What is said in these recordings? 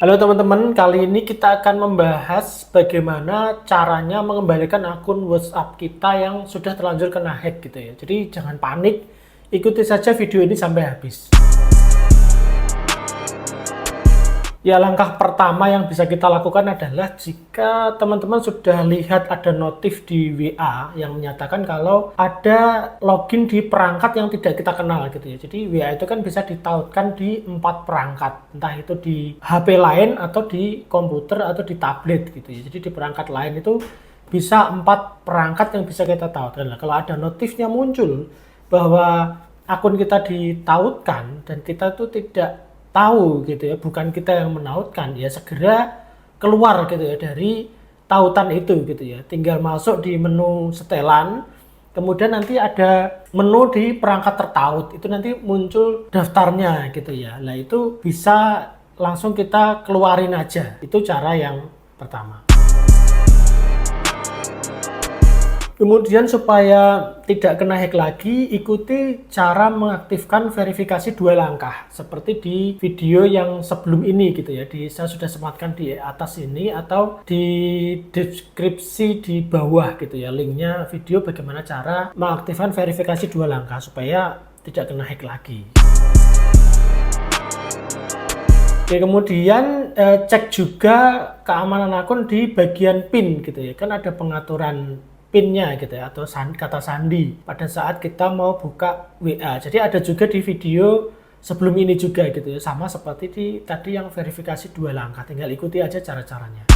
Halo teman-teman, kali ini kita akan membahas bagaimana caranya mengembalikan akun WhatsApp kita yang sudah terlanjur kena hack gitu ya. Jadi jangan panik, ikuti saja video ini sampai habis. Ya, langkah pertama yang bisa kita lakukan adalah jika teman-teman sudah lihat ada notif di WA yang menyatakan kalau ada login di perangkat yang tidak kita kenal gitu ya. Jadi WA itu kan bisa ditautkan di 4 perangkat, entah itu di HP lain atau di komputer atau di tablet gitu ya. Jadi di perangkat lain itu bisa 4 perangkat yang bisa kita tautkan. Nah, kalau ada notifnya muncul bahwa akun kita ditautkan dan kita itu tidak tahu gitu ya, bukan kita yang menautkan, ya segera keluar gitu ya dari tautan itu gitu ya. Tinggal masuk di menu setelan, kemudian nanti ada menu di perangkat tertaut, itu nanti muncul daftarnya gitu ya. Nah itu bisa langsung kita keluarin aja, itu cara yang pertama. Kemudian supaya tidak kena hack lagi, ikuti cara mengaktifkan verifikasi 2 langkah seperti di video yang sebelum ini gitu ya. Saya sudah sematkan di atas ini atau di deskripsi di bawah gitu ya, linknya video bagaimana cara mengaktifkan verifikasi 2 langkah supaya tidak kena hack lagi. Oke, kemudian cek juga keamanan akun di bagian PIN gitu ya. Kan ada pengaturan PIN-nya gitu ya, atau kata sandi pada saat kita mau buka WA. Jadi ada juga di video sebelum ini juga gitu ya, sama seperti di tadi yang verifikasi 2 langkah. Tinggal ikuti aja cara-caranya.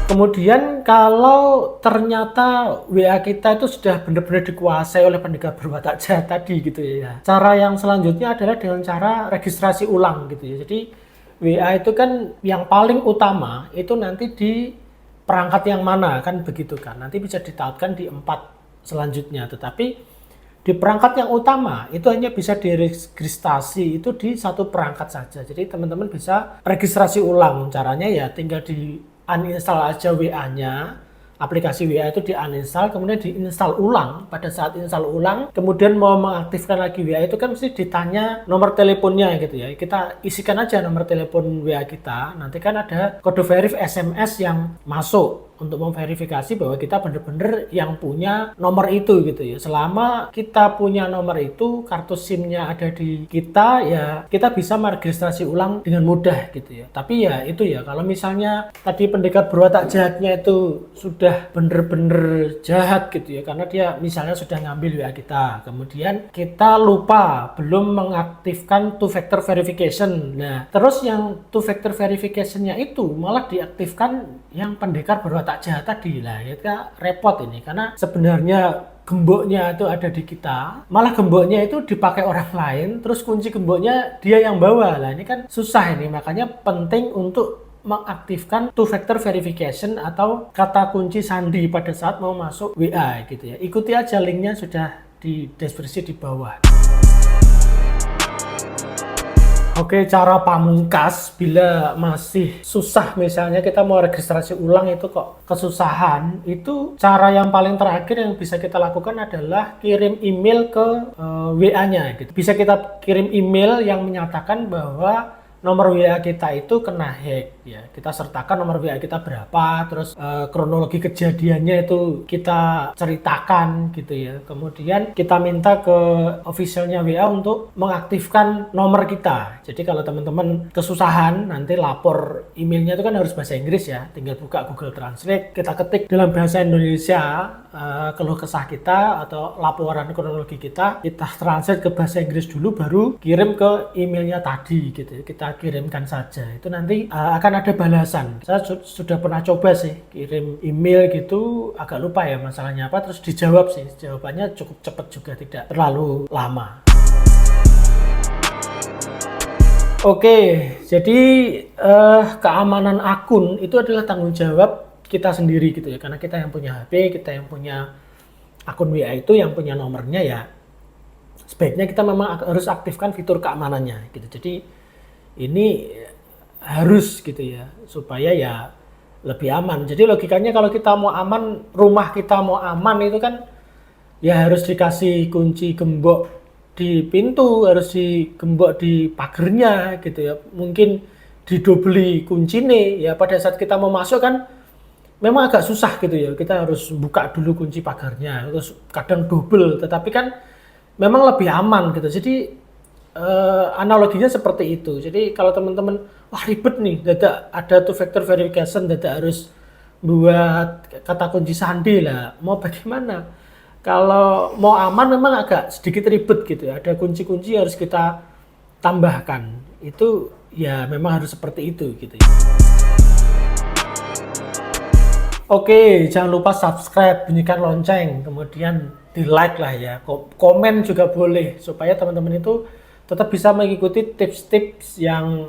Kemudian kalau ternyata WA kita itu sudah benar-benar dikuasai oleh pendekar berwatak jahat tadi gitu ya. Cara yang selanjutnya adalah dengan cara registrasi ulang gitu ya. Jadi WA itu kan yang paling utama itu nanti di perangkat yang mana kan begitu kan, nanti bisa ditautkan di 4 selanjutnya, tetapi di perangkat yang utama itu hanya bisa diregistrasi itu di 1 perangkat saja. Jadi teman-teman bisa registrasi ulang, caranya ya tinggal di uninstall aja WA-nya, aplikasi WA itu di uninstall, kemudian diinstal ulang. Pada saat install ulang, kemudian mau mengaktifkan lagi WA itu kan mesti ditanya nomor teleponnya gitu ya. Kita isikan aja nomor telepon WA kita, nanti kan ada kode verif SMS yang masuk untuk memverifikasi bahwa kita benar-benar yang punya nomor itu gitu ya. Selama kita punya nomor itu, kartu SIM-nya ada di kita, ya kita bisa meregistrasi ulang dengan mudah gitu ya. Tapi ya itu ya, kalau misalnya tadi pendekar berwatak jahatnya itu sudah benar-benar jahat gitu ya, karena dia misalnya sudah ngambil WA kita, kemudian kita lupa belum mengaktifkan two factor verification. Nah, terus yang two factor verification-nya itu malah diaktifkan yang pendekar berwatak jahat tadi. Lah kita repot ini, karena sebenarnya gemboknya itu ada di kita, malah gemboknya itu dipakai orang lain, terus kunci gemboknya dia yang bawa. Lah ini kan susah ini, makanya penting untuk mengaktifkan two factor verification atau kata kunci sandi pada saat mau masuk WA gitu ya. Ikuti aja linknya sudah di deskripsi di bawah. Oke, cara pamungkas bila masih susah, misalnya kita mau registrasi ulang itu kok kesusahan, itu cara yang paling terakhir yang bisa kita lakukan adalah kirim email ke WA-nya gitu. Bisa kita kirim email yang menyatakan bahwa nomor WA kita itu kena hack ya. Kita sertakan nomor WA kita berapa, terus kronologi kejadiannya itu kita ceritakan gitu ya. Kemudian kita minta ke officialnya WA untuk mengaktifkan nomor kita. Jadi kalau teman-teman kesusahan nanti lapor emailnya itu kan harus bahasa Inggris ya. Tinggal buka Google Translate, kita ketik dalam bahasa Indonesia keluh kesah kita atau laporan kronologi kita translate ke bahasa Inggris dulu, baru kirim ke emailnya tadi gitu. Kita kirimkan saja, itu nanti akan ada balasan. Saya sudah pernah coba sih kirim email gitu, agak lupa ya masalahnya apa, terus dijawab sih, jawabannya cukup cepat juga, tidak terlalu lama. Oke, jadi keamanan akun itu adalah tanggung jawab kita sendiri gitu ya, karena kita yang punya HP, kita yang punya akun WA itu, yang punya nomornya, ya sebaiknya kita memang harus aktifkan fitur keamanannya gitu. Jadi ini harus gitu ya, supaya ya lebih aman. Jadi logikanya kalau kita mau aman, rumah kita mau aman itu kan ya harus dikasih kunci gembok di pintu, harus digembok di pagernya gitu ya. Mungkin didobeli kuncine ya, pada saat kita mau masuk kan memang agak susah gitu ya. Kita harus buka dulu kunci pagarnya, terus kadang double, tetapi kan memang lebih aman gitu. Jadi analoginya seperti itu. Jadi kalau teman-teman wah ribet nih, dadak ada two factor verification, dadak harus buat kata kunci sandi lah. Mau bagaimana? Kalau mau aman memang agak sedikit ribet gitu ya. Ada kunci-kunci harus kita tambahkan. Itu ya memang harus seperti itu gitu ya. Oke, jangan lupa subscribe, bunyikan lonceng, kemudian di like lah ya, komen juga boleh supaya teman-teman itu tetap bisa mengikuti tips-tips yang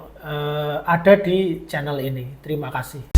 ada di channel ini. Terima kasih.